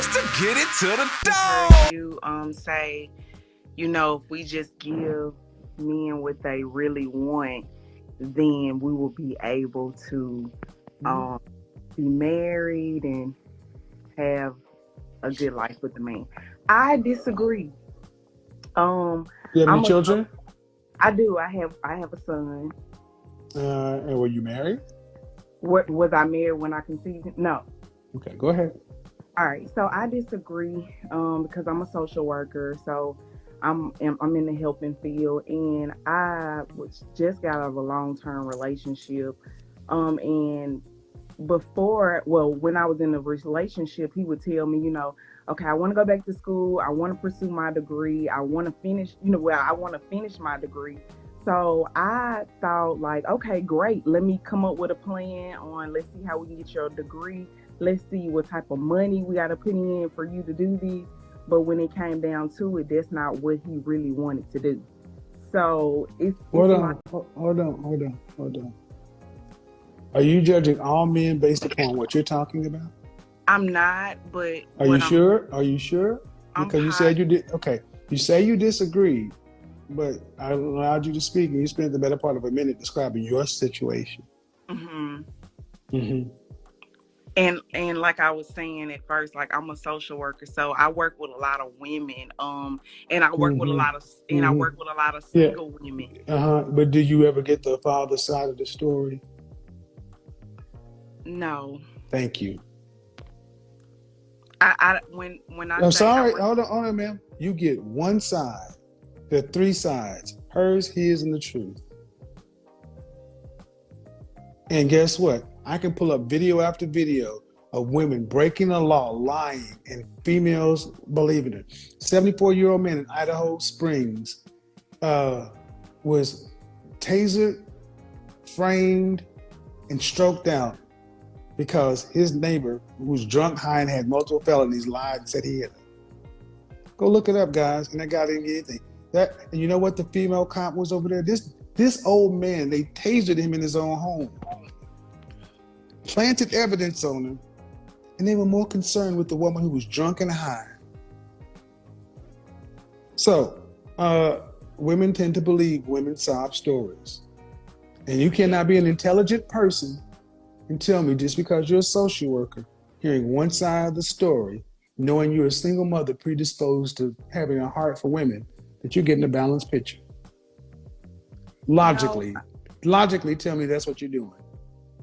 just to get it to the heard dog. you say, you know, if we just give men what they really want, then we will be able to um be married and have a good life with the man. I disagree. You have any I'm a children? I do. I have a son. And were you married? What was I married when I conceived him? No. Okay, go ahead. All right. So I disagree because I'm a social worker. So I'm in the helping field, and I was just got out of a long-term relationship. And before, well, when I was in a relationship, he would tell me, you know, okay, I want to go back to school. I want to pursue my degree. I want to finish, I want to finish my degree. So I thought, like, okay, great. Let me come up with a plan on, let's see how we can get your degree. Let's see what type of money we got to put in for you to do this. But when it came down to it, that's not what he really wanted to do. So it's Hold like, on, hold on. Are you judging all men based upon what you're talking about? I'm not, but Are you what sure? Are you sure? I'm Because you said you did. Okay, you say you disagreed, but I allowed you to speak, and you spent the better part of a minute describing your situation. hmm Mm-hmm. and like I was saying at first, like I'm a social worker, so I work with a lot of women, and I work with a Mm-hmm. lot of Mm-hmm. Yeah. single women. But do you ever get the father side of the story? No, Thank you. when I I'm say I sorry. work, Hold on, ma'am. You get one side. There are three sides: hers, his, and the truth. And guess what? I can pull up video after video of women breaking the law, lying, and females believing it. 74-year-old man in Idaho Springs was tasered, framed, and stroked out because his neighbor, who was drunk, high, and had multiple felonies, lied and said he had them. Go look it up, guys. And that guy didn't get anything. And you know what? The female cop was over there. This old man, they tasered him in his own home, planted evidence on him, and they were more concerned with the woman who was drunk and high. So, women tend to believe women's sob stories. And you cannot be an intelligent person and tell me just because you're a social worker, hearing one side of the story, knowing you're a single mother predisposed to having a heart for women, that you're getting a balanced picture. Logically tell me that's what you're doing.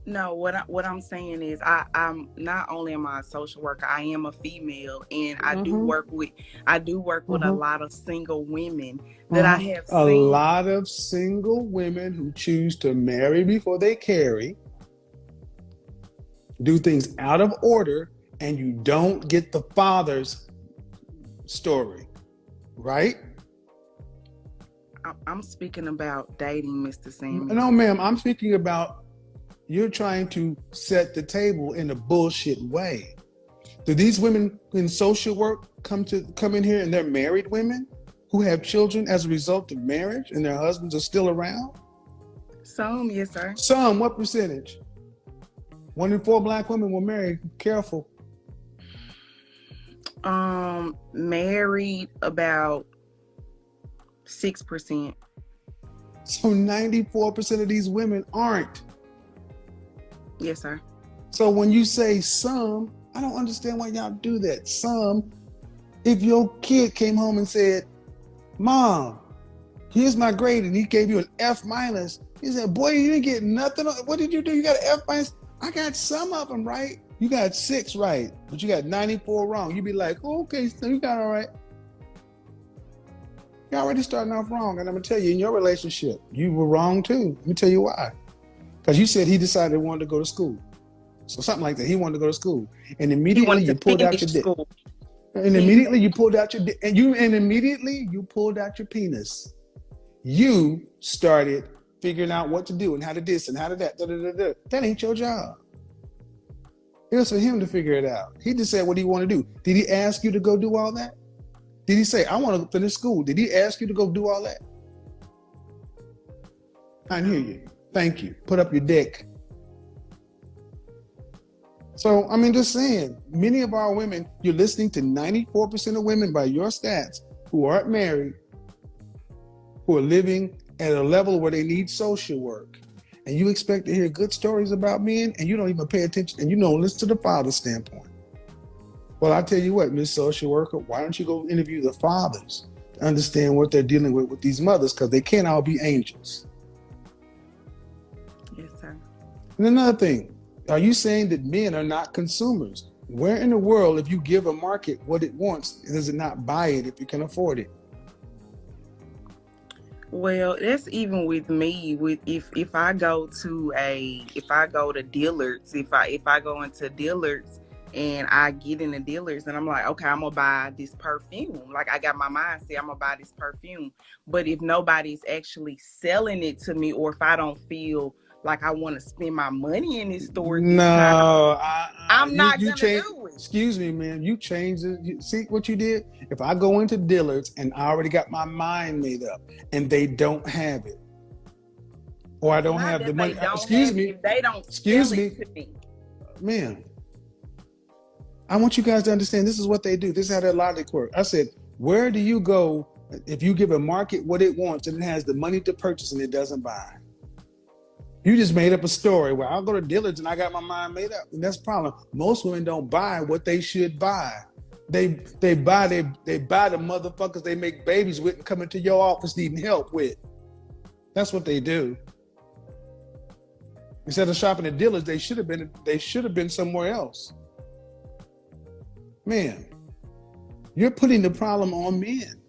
No, what I'm saying is I'm not only am I a social worker, I am a female, and I do work with a lot of single women that I have seen. A lot of single women who choose to marry before they carry, do things out of order, and you don't get the father's story, right? I'm speaking about dating, Mr. Samuel. No, ma'am, I'm speaking about you're trying to set the table in a bullshit way. Do these women in social work come in here and they're married women who have children as a result of marriage and their husbands are still around? Some, yes, sir. Some, what percentage? 1 in 4 Black women were married. Careful. Married about 6%. So 94% of these women aren't. Yes, sir. So when you say some, I don't understand why y'all do that. Some, if your kid came home and said, Mom, here's my grade, and he gave you an F minus, you said, boy, you didn't get nothing. What did you do? You got an F minus? I got some of them right. You got 6 right, but you got 94 wrong. You'd be like, oh, okay, so you got all right. You're already starting off wrong. And I'm going to tell you, in your relationship, you were wrong too. Let me tell you why. Because you said he decided he wanted to go to school. So something like that. He wanted to go to school. And immediately you pulled out your dick. And immediately you pulled out your dick. And immediately you pulled out your penis. You started figuring out what to do and how to this and how to that. That ain't your job. It was for him to figure it out. He just said what he wanted to do. Did he ask you to go do all that? Did he say, I want to finish school? Did he ask you to go do all that? I hear you. Thank you. Put up your dick. So, I mean, just saying, many of our women, you're listening to 94% of women by your stats who aren't married, who are living at a level where they need social work. And you expect to hear good stories about men, and you don't even pay attention, and you don't listen to the father's standpoint. Well, I tell you what, Miss Social Worker, why don't you go interview the fathers to understand what they're dealing with these mothers, because they can't all be angels. Yes, sir. And another thing, are you saying that men are not consumers? Where in the world, if you give a market what it wants, does it not buy it if you can afford it? Well, that's even with me. With if I go to Dillard's, if I go into Dillard's and I get in the Dillard's and I'm like, okay, I'm gonna buy this perfume. Like I got my mindset, I'm gonna buy this perfume. But if nobody's actually selling it to me, or if I don't feel like I want to spend my money in this store at this time, I'm not gonna do it. Excuse me, man. You changed it. You see what you did? If I go into Dillard's and I already got my mind made up and they don't have it, or I don't have the money. Excuse me. If they don't sell it to me. Man, I want you guys to understand this is what they do. This is how their logic works. I said, where do you go if you give a market what it wants and it has the money to purchase and it doesn't buy? You just made up a story where I'll go to Dillard's and I got my mind made up. And that's the problem. Most women don't buy what they should buy. They buy the motherfuckers they make babies with and come into your office needing help with. That's what they do. Instead of shopping at Dillard's, they should have been somewhere else. Man, you're putting the problem on men.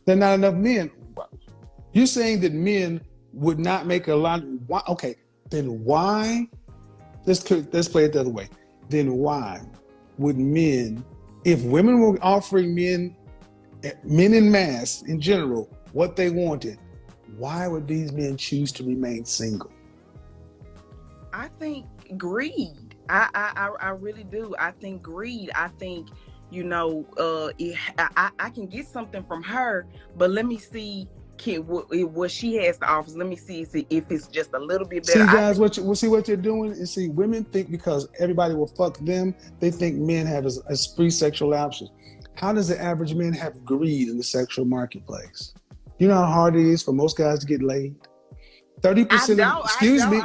There are not enough men. You're saying that men would not make a lot. Why? Okay, then why? Let's play it the other way. Then why would men, if women were offering men in mass in general what they wanted, why would these men choose to remain single? I think greed. I really do. I think greed. I think, I can get something from her, but let me see what she has to offer. Let me see if it's just a little bit better. See, guys, what you're doing is, see, women think because everybody will fuck them, they think men have as free sexual options. How does the average man have greed in the sexual marketplace? You know how hard it is for most guys to get laid? 30% of, excuse me.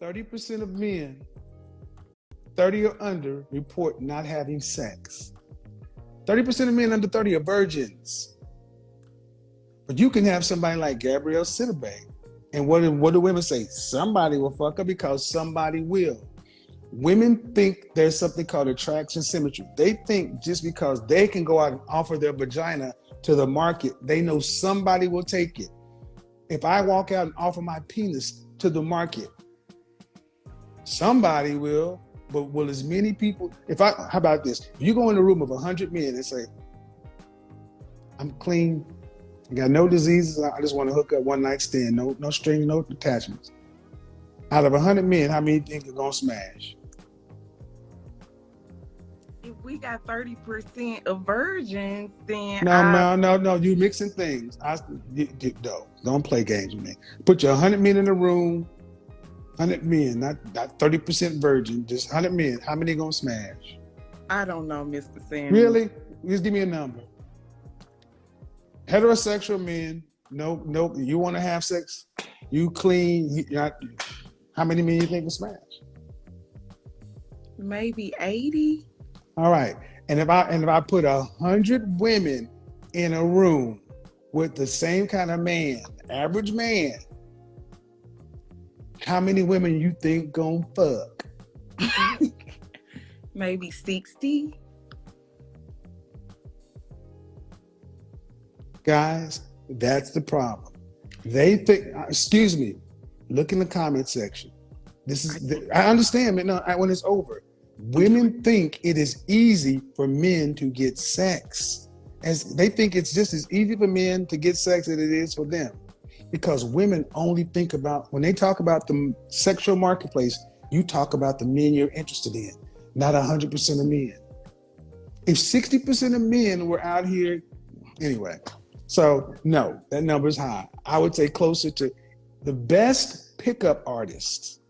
30% of men, 30 or under, report not having sex. 30% of men under 30 are virgins. But you can have somebody like Gabrielle Sidibe. And what do women say? Somebody will fuck her because somebody will. Women think there's something called attraction symmetry. They think just because they can go out and offer their vagina to the market, they know somebody will take it. If I walk out and offer my penis to the market, somebody will. But will as many people, how about this? If you go in a room of 100 men and say, I'm clean, I got no diseases, I just want to hook up one night stand, no string, no attachments. Out of 100 men, how many think are going to smash? If we got 30% of virgins, then No, you mixing things. Don't play games with me. Put your 100 men in a room, 100 men, not 30% virgin, just 100 men. How many gonna smash? I don't know, Mr. Sanders. Really? Just give me a number. Heterosexual men, no. You want to have sex? You clean? How many men you think will smash? Maybe 80. All right. And if I put 100 women in a room with the same kind of man, average man, how many women you think gonna fuck? Maybe 60. Guys, that's the problem. They think, excuse me, look in the comment section. I understand, man, when it's over. Women think it is easy for men to get sex. As they think it's just as easy for men to get sex as it is for them. Because women only think about, when they talk about the sexual marketplace, you talk about the men you're interested in, not 100% of men. If 60% of men were out here, anyway, so no, that number is high. I would say closer to the best pickup artists,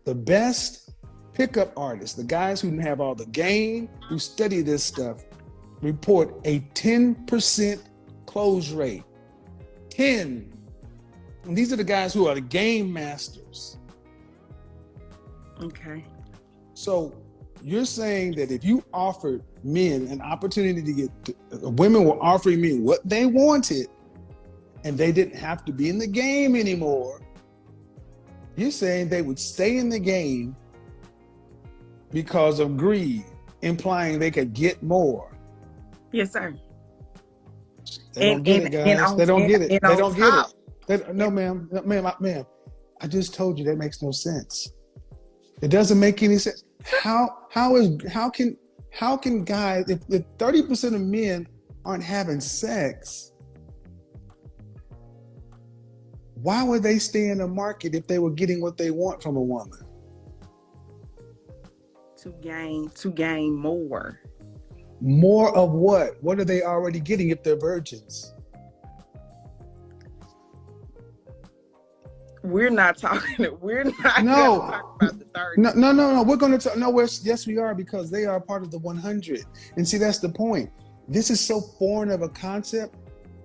the best pickup artists, the guys who have all the game, who study this stuff, report a 10% close rate. 10. And these are the guys who are the game masters. Okay. So you're saying that if you offered men an opportunity to women were offering men what they wanted, and they didn't have to be in the game anymore, you're saying they would stay in the game because of greed, implying they could get more. Yes, sir. They don't get it, guys. They don't get it. They don't get it. No, ma'am. Ma'am. I just told you that makes no sense. It doesn't make any sense. How can guys, if 30% of men aren't having sex, why would they stay in the market if they were getting what they want from a woman? To gain more. More of what? What are they already getting if they're virgins? We're not talking about the 30. No. We're going to talk. No, yes, we are, because they are part of the 100. And see, that's the point. This is so foreign of a concept.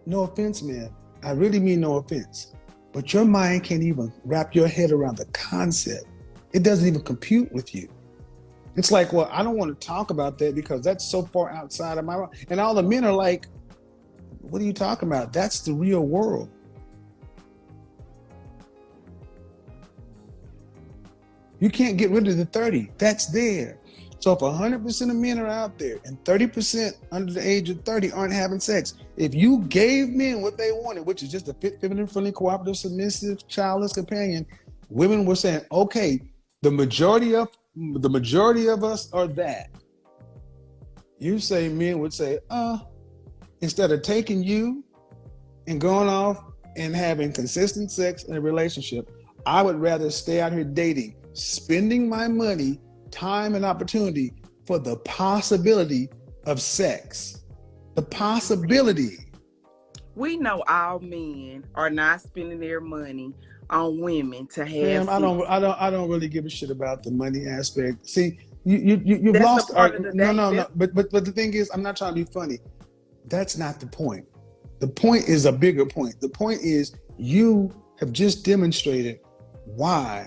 No offense, man. I really mean no offense. But your mind can't even wrap your head around the concept. It doesn't even compute with you. It's like, well, I don't want to talk about that because that's so far outside of my mind. And all the men are like, what are you talking about? That's the real world. You can't get rid of the 30. That's there. So if 100% of men are out there and 30% under the age of 30 aren't having sex, if you gave men what they wanted, which is just a fit, feminine, friendly, cooperative, submissive, childless companion, women were saying, okay, the majority of us are that. You say men would say, instead of taking you and going off and having consistent sex in a relationship, I would rather stay out here dating, spending my money, time, and opportunity for the possibility of sex. The possibility. We know all men are not spending their money on women to have. I don't really give a shit about the money aspect. See, you've lost. No. But the thing is, I'm not trying to be funny. That's not the point. The point is a bigger point. The point is you have just demonstrated why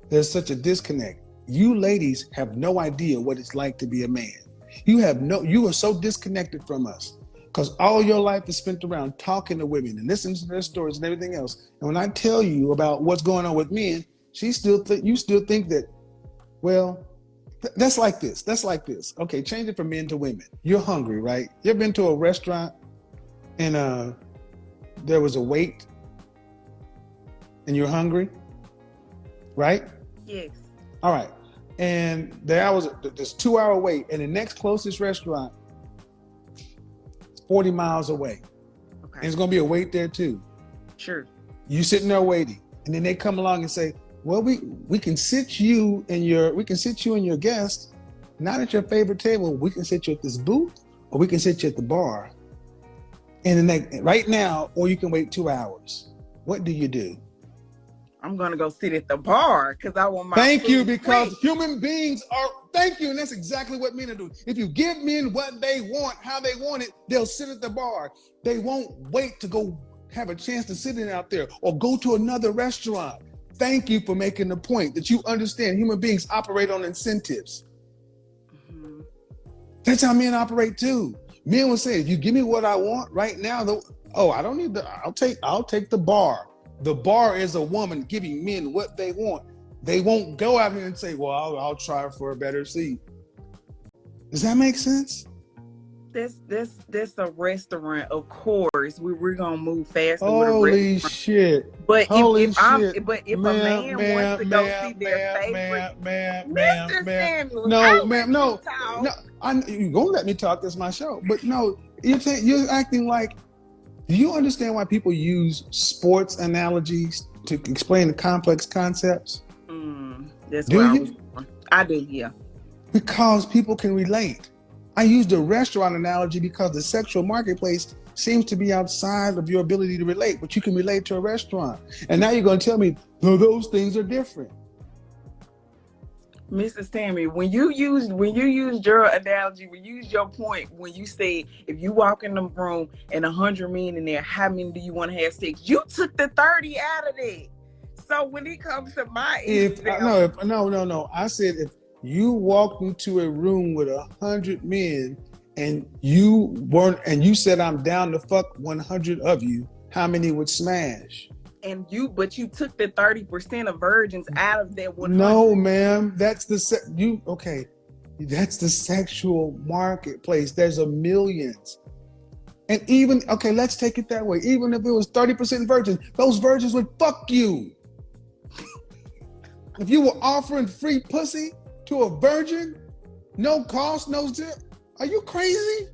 there's such a disconnect. You ladies have no idea what it's like to be a man. You are so disconnected from us because all your life is spent around talking to women and listening to their stories and everything else. And when I tell you about what's going on with men, you still think that, well, that's like this. That's like this. Okay, change it from men to women. You're hungry, right? You ever been to a restaurant and there was a wait and you're hungry, right? Yes. All right. And there was this 2-hour wait, and the next closest restaurant is 40 miles away. Okay. And it's gonna be a wait there too. Sure. You sitting there waiting, and then they come along and say, well, we can sit you and your guest not at your favorite table. We can sit you at this booth, or we can sit you at the bar. And then right now, or you can wait 2 hours. What do you do? I'm gonna go sit at the bar because I want my. Thank you, because human beings are. Thank you, and that's exactly what men are doing. If you give men what they want, how they want it, they'll sit at the bar. They won't wait to go have a chance to sit in out there or go to another restaurant. Thank you for making the point that you understand human beings operate on incentives. Mm-hmm. That's how men operate too. Men will say, if you give me what I want right now, I don't need I'll take the bar. The bar is a woman giving men what they want. They won't go out here and say, well, I'll try for a better seat. Does that make sense? This a restaurant, of course. We're gonna move faster. Holy shit! But if a man wants to go see their favorite, no, you're gonna let me talk. That's my show. But no, you're acting like. Do you understand why people use sports analogies to explain the complex concepts? That's do I do, yeah. Because people can relate. I used a restaurant analogy because the sexual marketplace seems to be outside of your ability to relate, but you can relate to a restaurant. And now you're going to tell me So those things are different. Mrs. Tammy, when you used your analogy, when you used your point, when you said if you walk in the room and 100 men in there, how many do you want to have sex? You took the 30 out of it. So when it comes to my No. I said if you walked into a room with 100 men and you said I'm down to fuck 100 of you, how many would smash? But you took the 30% of virgins out of that 100. No, ma'am. That's the sexual marketplace. There's a millions. And even, okay, let's take it that way. Even if it was 30% virgins, those virgins would fuck you. If you were offering free pussy to a virgin, no cost, no zip, are you crazy?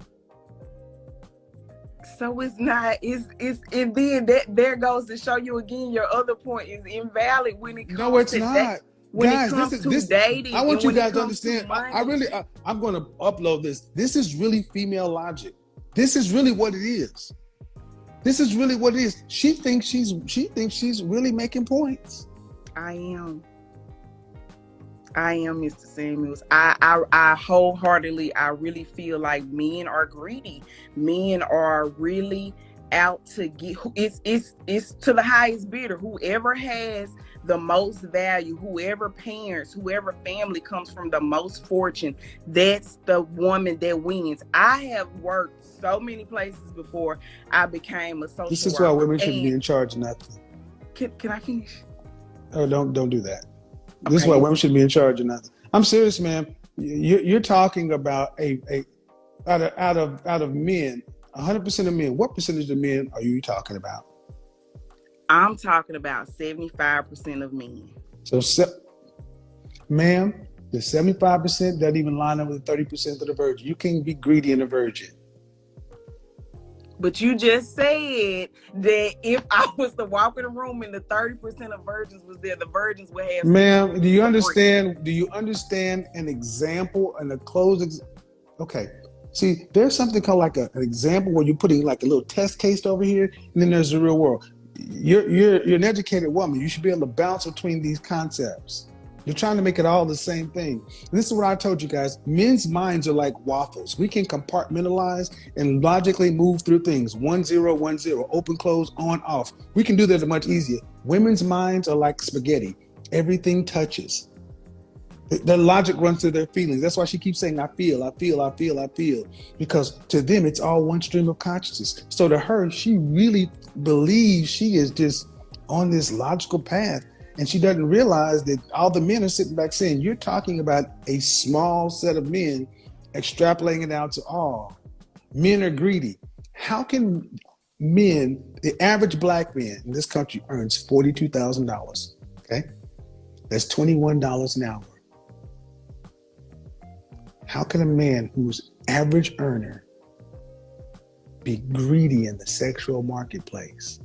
So it's not, and then that there goes to show you again, your other point is invalid when it comes to No, it's not. When guys, it comes to dating. I want you guys to understand. I'm going to upload this. This is really female logic. This is really what it is. This is really what it is. She thinks she's really making points. I am, Mr. Samuels. I wholeheartedly, I really feel like men are greedy. Men are really out to get. It's to the highest bidder. Whoever has the most value, whoever parents, whoever family comes from the most fortune, that's the woman that wins. I have worked so many places before I became a social worker. This is why women shouldn't be in charge of nothing. Can I finish? Oh, don't do that. Okay. This is why women should be in charge of nothing. I'm serious, ma'am. You're talking about out of men, 100% of men. What percentage of men are you talking about? I'm talking about 75% of men. So, ma'am, the 75% doesn't even line up with the 30% of the virgin. You can't be greedy and a virgin. But you just said that if I was to walk in a room and the 30% of virgins was there, the virgins would have. Ma'am, do you understand? Do you understand an example and a closed? Okay. See, there's something called like an example where you're putting like a little test case over here, and then there's the real world. You're an educated woman. You should be able to bounce between these concepts. You're trying to make it all the same thing. And this is what I told you guys. Men's minds are like waffles. We can compartmentalize and logically move through things. 1 0 1 0, open, close, on, off. We can do that much easier. Women's minds are like spaghetti. Everything touches. Their logic runs through their feelings. That's why she keeps saying, I feel. Because to them, it's all one stream of consciousness. So to her, she really believes she is just on this logical path. And she doesn't realize that all the men are sitting back saying, you're talking about a small set of men, extrapolating it out to all. Men are greedy. How can men, the average black man in this country earns $42,000, okay? That's $21 an hour. How can a man who's average earner be greedy in the sexual marketplace?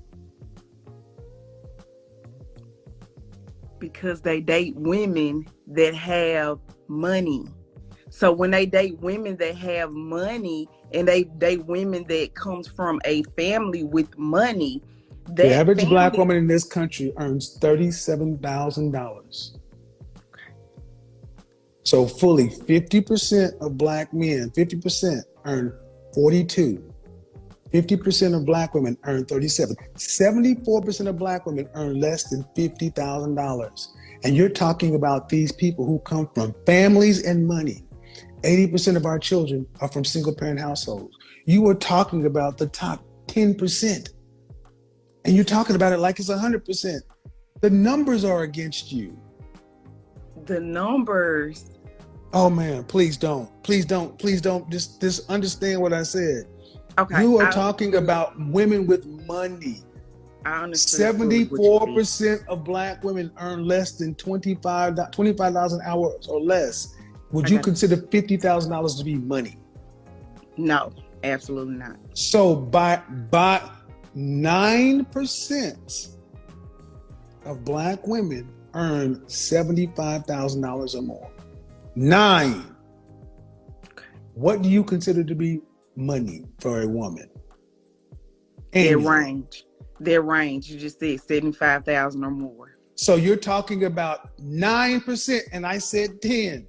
Because they date women that have money. So when they date women that have money and they date women that comes from a family with money, the average black woman in this country earns $37,000. So fully 50% of black men, 50% earn 42. 50% of black women earn 37. 74% of black women earn less than $50,000. And you're talking about these people who come from families and money. 80% of our children are from single parent households. You are talking about the top 10%. And you're talking about it like it's 100%. The numbers are against you. The numbers. Oh man, please don't. Just understand what I said. Okay. You are talking about women with money. I understand. 74% of black women earn less than $25,000 hours or less. Would you consider $50,000 to be money? No, absolutely not. So by 9% of black women earn $75,000 or more. 9. What do you consider to be money for a woman? Their range. You just said 75,000 or more. So you're talking about 9%, and I said 10.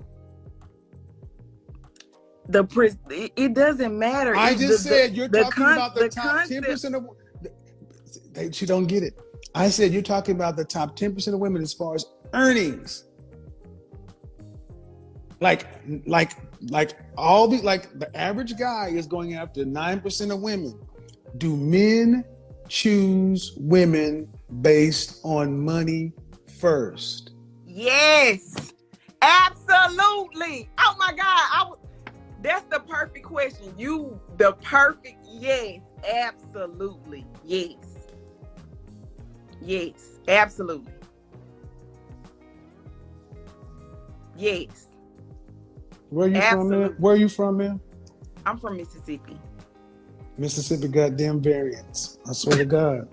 It doesn't matter. I just said you're talking about the the top concept. 10% of. She don't get it. I said you're talking about the top 10% of women as far as earnings. Like the average guy is going after 9% of women. Do men choose women based on money first? Yes, absolutely. Oh my God, that's the perfect question. Yes, absolutely. Yes, absolutely. Yes. Where are you from, man? Where are you from, man? I'm from Mississippi. Mississippi goddamn variants. I swear to God.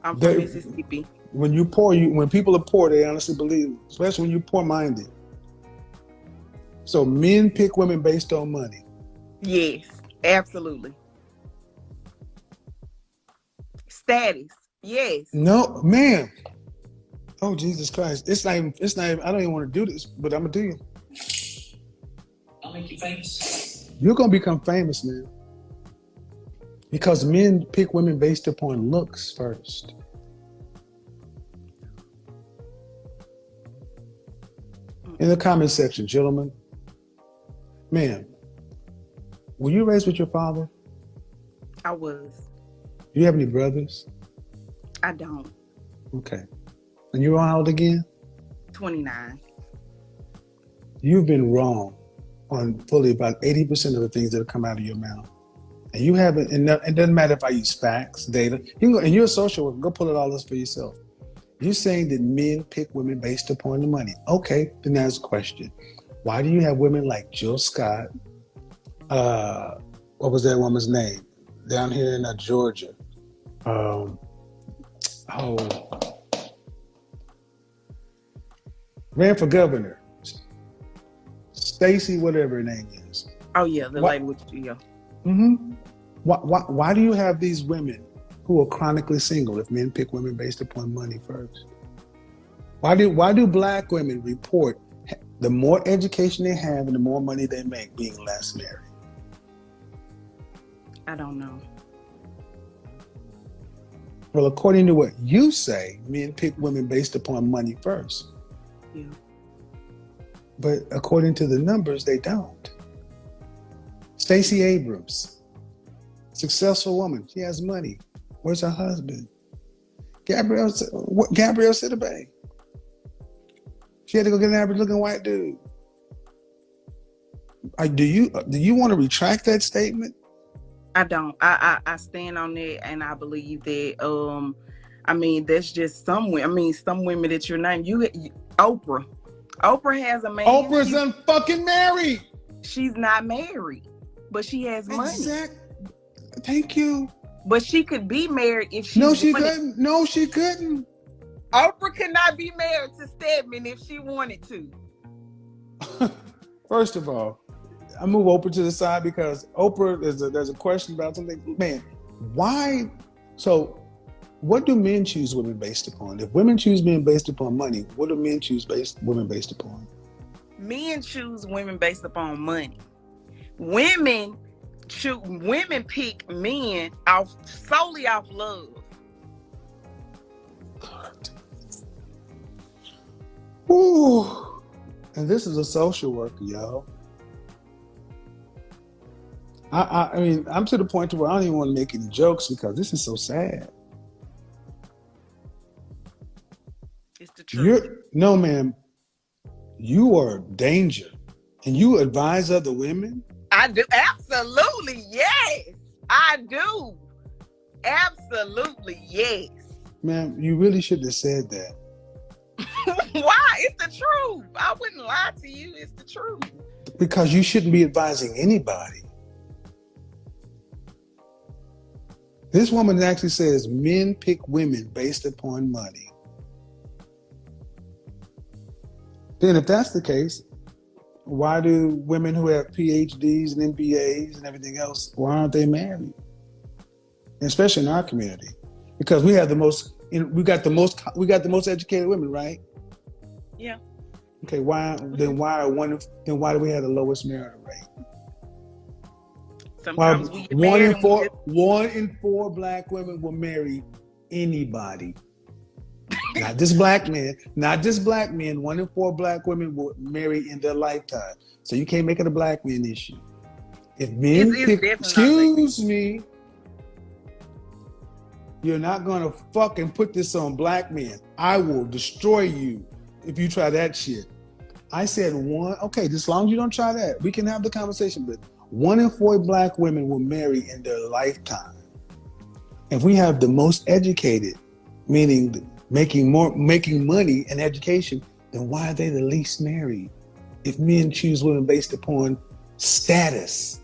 I'm from Mississippi. When people are poor, they honestly believe, especially when you're poor-minded. So men pick women based on money. Yes, absolutely. Status. Yes. No, man. Oh, Jesus Christ. It's not even, I don't even want to do this, but I'm going to do you. I'll make you famous. You're going to become famous, man. Because men pick women based upon looks first. In the comment section, gentlemen. Ma'am, were you raised with your father? I was. Do you have any brothers? I don't. Okay. And you're how old again? 29. You've been wrong on fully about 80% of the things that have come out of your mouth. And you haven't, and it doesn't matter if I use facts, data. You can go, and you're a social worker, go pull it all this for yourself. You're saying that men pick women based upon the money. Okay, then there's a question. Why do you have women like Jill Scott? What was that woman's name? Down here in Georgia. Ran for governor. Stacy, whatever her name is. Oh yeah, the lady with you. Mm-hmm. Why do you have these women who are chronically single if men pick women based upon money first? Why do black women report the more education they have and the more money they make being less married? I don't know. Well, according to what you say, men pick women based upon money first. Yeah. But according to the numbers, they don't. Stacey Abrams, successful woman. She has money. Where's her husband? Gabrielle Sidibe. She had to go get an average-looking white dude. Do you want to retract that statement? I don't. I stand on that, and I believe that. I mean, that's just some women. I mean, some women that you're not. Oprah. Oprah has a man. Oprah's unfucking married. She's not married, but she has money. Exactly. Thank you. But she could be married if she. No, she couldn't. No, she couldn't. Oprah could not be married to Stedman if she wanted to. First of all, I move Oprah to the side because Oprah there's a question about something. Man, why? So, what do men choose women based upon? If women choose men based upon money, what do men choose women based upon? Men choose women based upon money. Women pick men solely off love. God. Ooh. And this is a social worker, y'all. I mean, I'm to the point where I don't even want to make any jokes because this is so sad. It's the truth. No, ma'am. You are danger. And you advise other women? I do. Absolutely, yes. I do. Absolutely, yes. Ma'am, you really should have said that. Why? It's the truth. I wouldn't lie to you. It's the truth. Because you shouldn't be advising anybody. This woman actually says men pick women based upon money. Then if that's the case, why do women who have PhDs and MBAs and everything else, why aren't they married? Especially in our community. Because we have the most And we got the most educated women, right? Yeah. Okay, why do we have the lowest marital rate? Sometimes we get married and one in four black women will marry anybody. Not just black men. Not just black men. 1 in 4 black women will marry in their lifetime. So you can't make it a black man issue. If men excuse me, you're not gonna fucking put this on black men. I will destroy you if you try that shit. I said one. Okay, as long as you don't try that, we can have the conversation. But 1 in 4 black women will marry in their lifetime. If we have the most educated, meaning making money and education, then why are they the least married? If men choose women based upon status.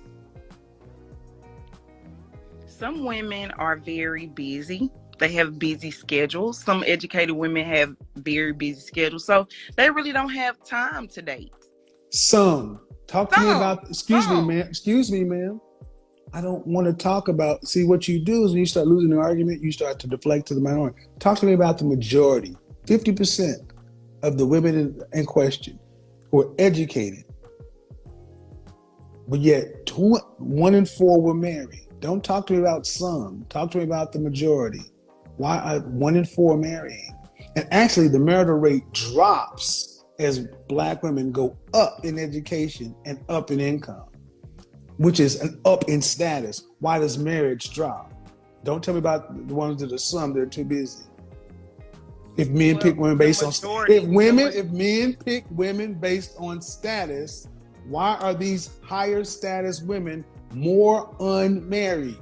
Some women are very busy. They have busy schedules. Some educated women have very busy schedules. So they really don't have time to date. Some. Talk to me about, excuse me, ma'am. I don't want to talk about, see what you do is when you start losing an argument, you start to deflect to the minority. Talk to me about the majority. 50% of the women in question who are educated, but yet 1 in 4 were married. Don't talk to me about some. Talk to me about the majority. Why are 1 in 4 marrying? And actually, the marital rate drops as black women go up in education and up in income, which is an up in status. Why does marriage drop? Don't tell me about the ones that are some that are too busy. If men pick women based on if men pick women based on status, why are these higher status women more unmarried?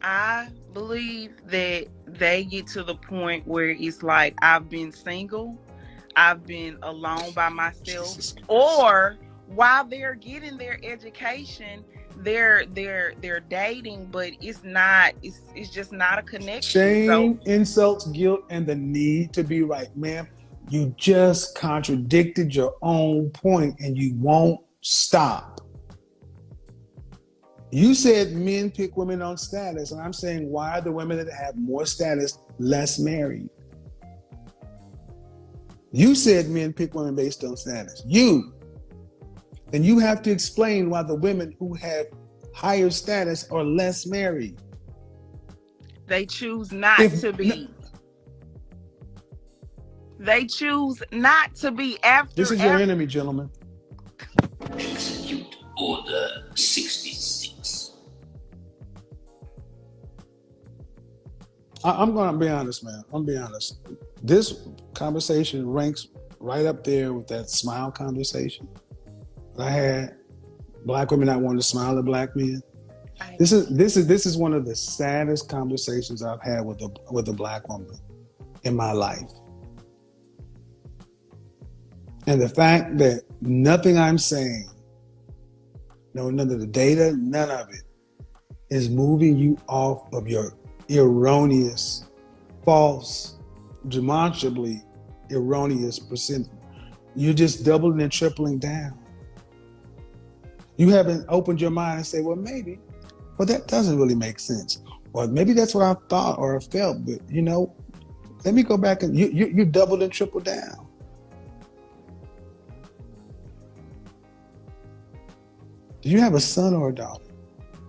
I believe that they get to the point where it's like, I've been single, I've been alone by myself, or while they're getting their education, they're dating, but it's just not a connection. Shame, insults, guilt, and the need to be right. Ma'am, you just contradicted your own point and you won't stop. You said men pick women on status, and I'm saying, why are the women that have more status less married? You said men pick women based on status. And you have to explain why the women who have higher status are less married. They choose not to be. They choose not to be after. This is your enemy, gentlemen. Execute Order 66. I'm going to be honest, man. I'm going to be honest. This conversation ranks right up there with that smile conversation I had. Black women not wanting to smile at black men. This is one of the saddest conversations I've had with a black woman in my life. And the fact that nothing I'm saying, none of the data, none of it, is moving you off of your erroneous, false, demonstrably erroneous percent. You're just doubling and tripling down. You haven't opened your mind and say, well, maybe, well, that doesn't really make sense. Or maybe that's what I thought or I felt, but let me go back and you doubled and tripled down. Do you have a son or a daughter?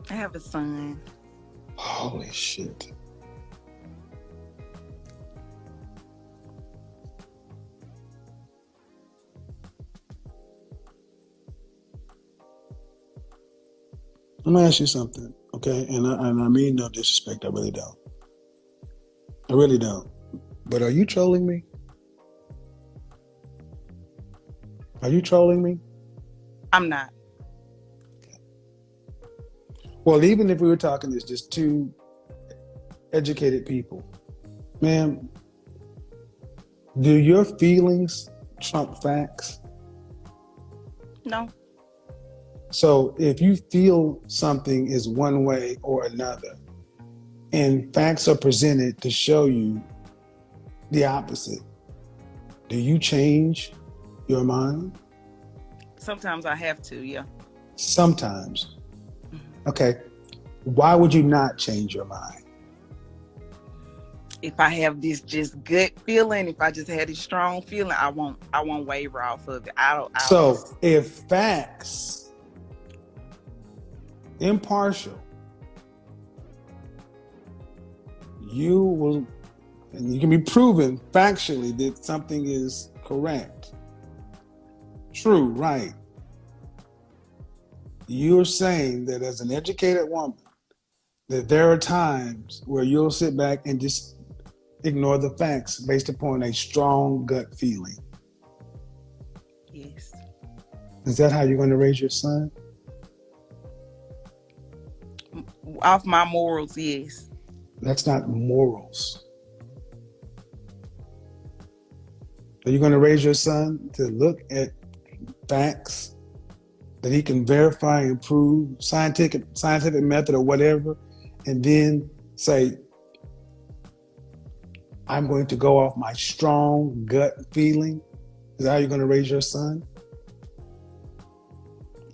I have a son. Holy shit. Let me ask you something, okay? And I mean no disrespect, I really don't. I really don't. But are you trolling me? Are you trolling me? I'm not. Okay. Well, even if we were talking as just two educated people, ma'am, do your feelings trump facts? No. So if you feel something is one way or another, and facts are presented to show you the opposite, do you change your mind? Sometimes I have to, yeah. Sometimes. Okay. Why would you not change your mind? if I have this just gut feeling, if I just had this strong feeling, I won't waver off of it. So if facts, impartial, you will, and you can be proven factually that something is correct, true, right. You're saying that as an educated woman, that there are times where you'll sit back and just ignore the facts based upon a strong gut feeling. Yes. Is that how you're going to raise your son? Off my morals, yes. That's not morals. Are you going to raise your son to look at facts that he can verify and prove, scientific method or whatever, and then say, I'm going to go off my strong gut feeling? Is that how you're going to raise your son?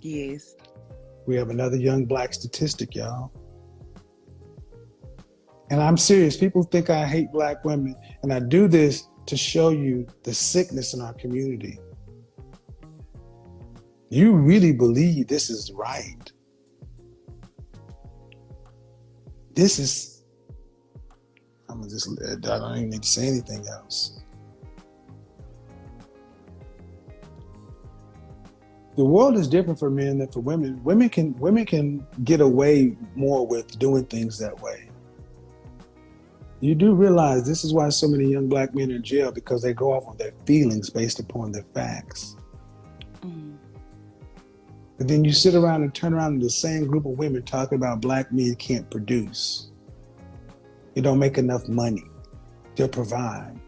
Yes. We have another young black statistic, y'all. And I'm serious. People think I hate black women, and I do this to show you the sickness in our community. You really believe this is right. This is, I don't even need to say anything else. The world is different for men than for women. Women can get away more with doing things that way. You do realize this is why so many young black men are in jail, because they go off on their feelings based upon their facts. But then you sit around and turn around in the same group of women talking about black men can't produce. You don't make enough money to provide.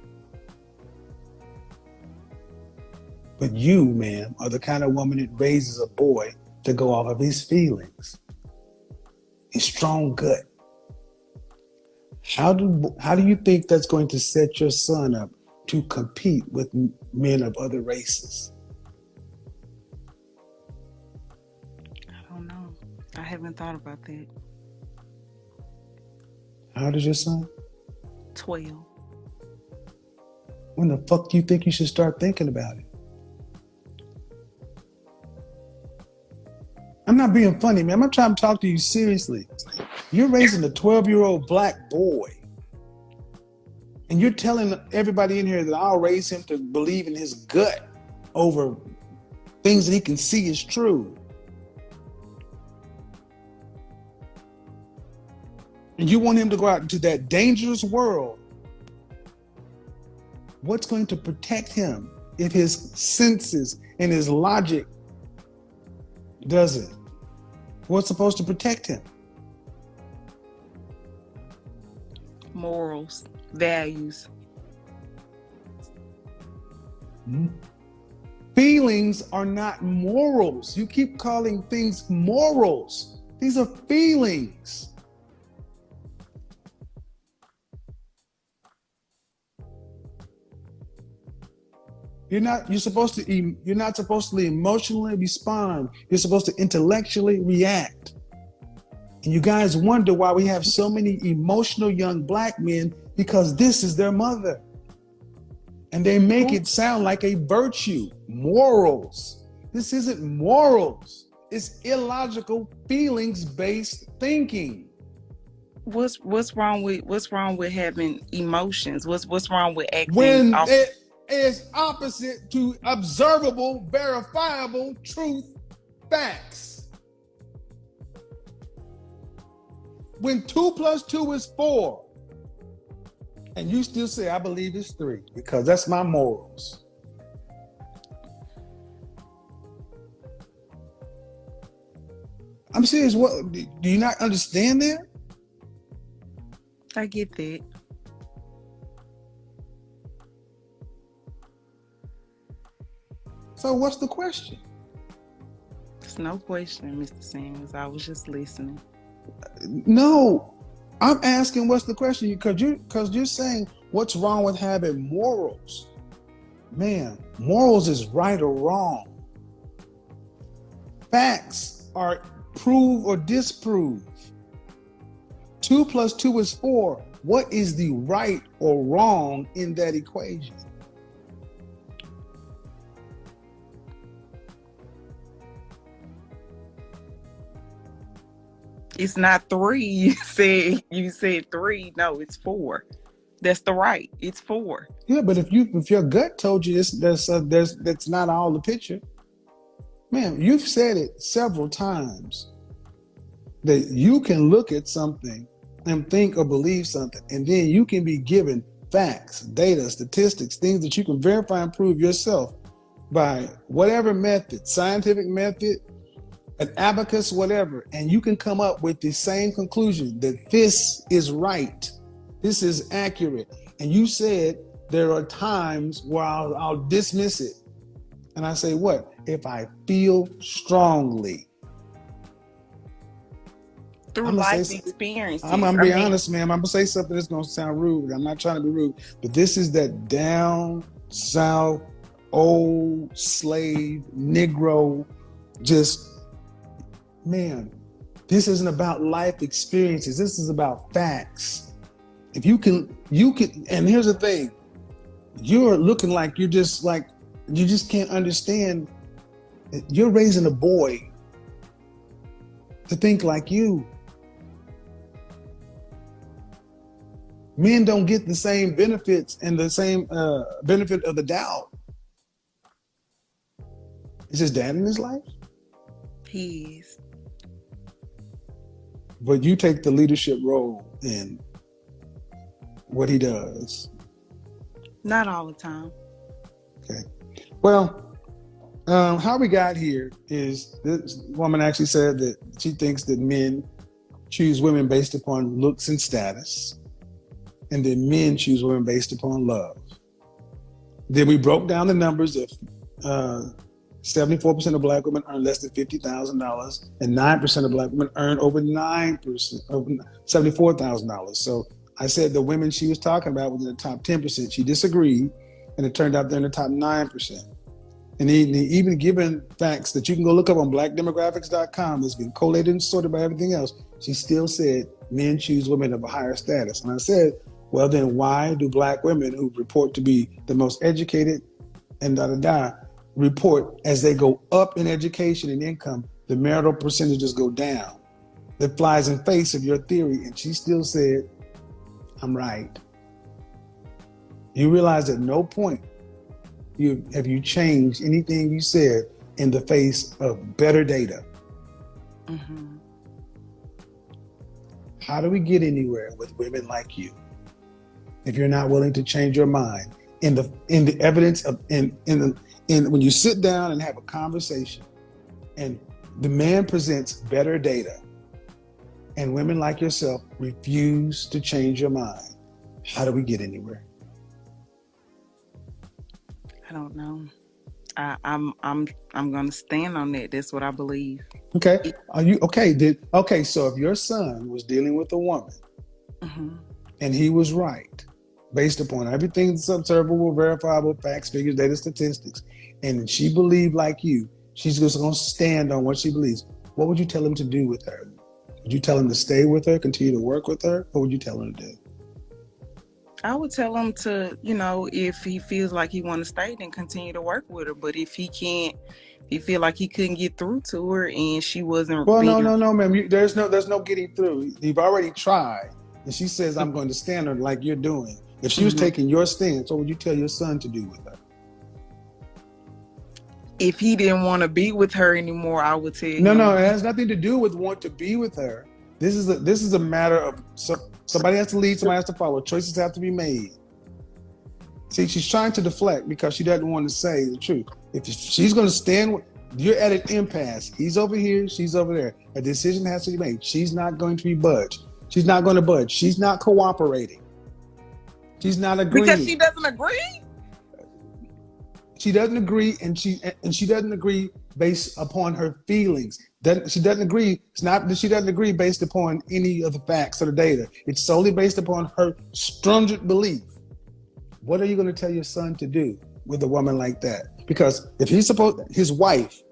But you, ma'am, are the kind of woman that raises a boy to go off of his feelings, his strong gut. How do you think that's going to set your son up to compete with men of other races? I don't know. I haven't thought about that. How old is your son? 12. When the fuck do you think you should start thinking about it? I'm not being funny, man. I'm trying to talk to you seriously. You're raising a 12-year-old black boy, and you're telling everybody in here that I'll raise him to believe in his gut over things that he can see is true. And you want him to go out into that dangerous world. What's going to protect him if his senses and his logic doesn't? What's supposed to protect him? Morals, values. Feelings are not morals. You keep calling things morals. These are feelings. You're not supposed to emotionally respond. You're supposed to intellectually react. And you guys wonder why we have so many emotional young black men, because this is their mother. And they make it sound like a virtue, morals. This isn't morals. It's illogical, feelings-based thinking. What's wrong with having emotions? What's wrong with acting? When it is opposite to observable, verifiable truth, facts. When 2 + 2 is 4, and you still say, I believe it's 3, because that's my morals. I'm serious. What, do you not understand that? I get that. So what's the question? It's no question, Mr. Simmons. I was just listening. No, I'm asking what's the question, because you're saying what's wrong with having morals. Man, morals is right or wrong. Facts are prove or disprove. 2 + 2 is 4. what is the right or wrong in that equation? It's not 3. You said 3. No, it's 4. That's the right. It's 4. Yeah, but if your gut told you that's not all the picture, man, you've said it several times that you can look at something and think or believe something, and then you can be given facts, data, statistics, things that you can verify and prove yourself by whatever method, scientific method, an abacus, whatever, and you can come up with the same conclusion that this is right, this is accurate. And you said there are times where I'll dismiss it. And I say, what? If I feel strongly. Through life experiences. I'm going to be honest, man. I'm going to say something that's going to sound rude. I'm not trying to be rude. But this is that down south, old slave, Negro, just, man, this isn't about life experiences. This is about facts. If you can, and here's the thing, you're looking like you just can't understand. You're raising a boy to think like you. Men don't get the same benefits and the same benefit of the doubt. Is his dad in his life? He is. But you take the leadership role in what he does. Not all the time. Okay. Well, how we got here is this woman actually said that she thinks that men choose women based upon looks and status, and then men choose women based upon love. Then we broke down the numbers of 74% of Black women earn less than $50,000, and 9% of Black women earn over 9% of $74,000. So I said the women she was talking about was in the top 10%. She disagreed, and it turned out they're in the top 9%. And even given facts that you can go look up on blackdemographics.com, that's been collated and sorted by everything else, she still said men choose women of a higher status. And I said, well, then why do Black women who report to be the most educated and report as they go up in education and income, the marital percentages go down? That flies in face of your theory. And she still said, I'm right. You realize at no point have you changed anything you said in the face of better data. Mm-hmm. How do we get anywhere with women like you if you're not willing to change your mind in the evidence of in when you sit down and have a conversation and the man presents better data and women like yourself refuse to change your mind? How do we get anywhere? I don't know. I'm gonna stand on that. That's what I believe. Okay. Are you okay? Okay. So if your son was dealing with a woman, mm-hmm. and he was right, based upon everything that's observable, verifiable, facts, figures, data, statistics, and she believed like you, she's just gonna stand on what she believes. What would you tell him to do with her? Would you tell him to stay with her, continue to work with her? What would you tell him to do? I would tell him to, if he feels like he want to stay, then continue to work with her. But if he can't, he feel like he couldn't get through to her and she wasn't. Well, no, ma'am. There's no getting through. You've already tried. And she says, I'm going to stand on like you're doing. If she was taking your stance, what would you tell your son to do with her? If he didn't want to be with her anymore, I would tell him. No, it has nothing to do with want to be with her. This is a matter of somebody has to lead, somebody has to follow. Choices have to be made. See, she's trying to deflect because she doesn't want to say the truth. If she's going to stand, you're at an impasse. He's over here, she's over there. A decision has to be made. She's not going to be budged. She's not going to budge. She's not cooperating. She's not agreeing. Because she doesn't agree? She doesn't agree, and she doesn't agree based upon her feelings. She doesn't agree. It's not that she doesn't agree based upon any of the facts or the data. It's solely based upon her stringent belief. What are you going to tell your son to do with a woman like that? Because if he's his wife,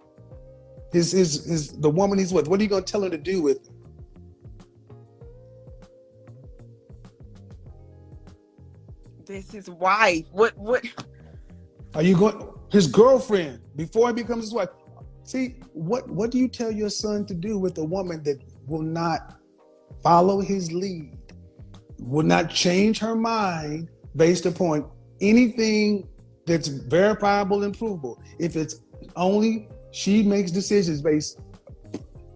the woman he's with, what are you going to tell her to do with her? That's his wife. What? Are you going his girlfriend before he becomes his wife? See, what do you tell your son to do with a woman that will not follow his lead, will not change her mind based upon anything that's verifiable and provable? If it's only she makes decisions based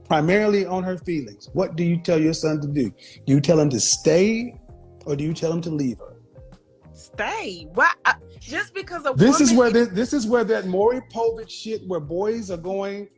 primarily on her feelings, what do you tell your son to do? Do you tell him to stay or do you tell him to leave her? Stay. Why? Just because a This woman is where that Maury Povich shit, where boys are going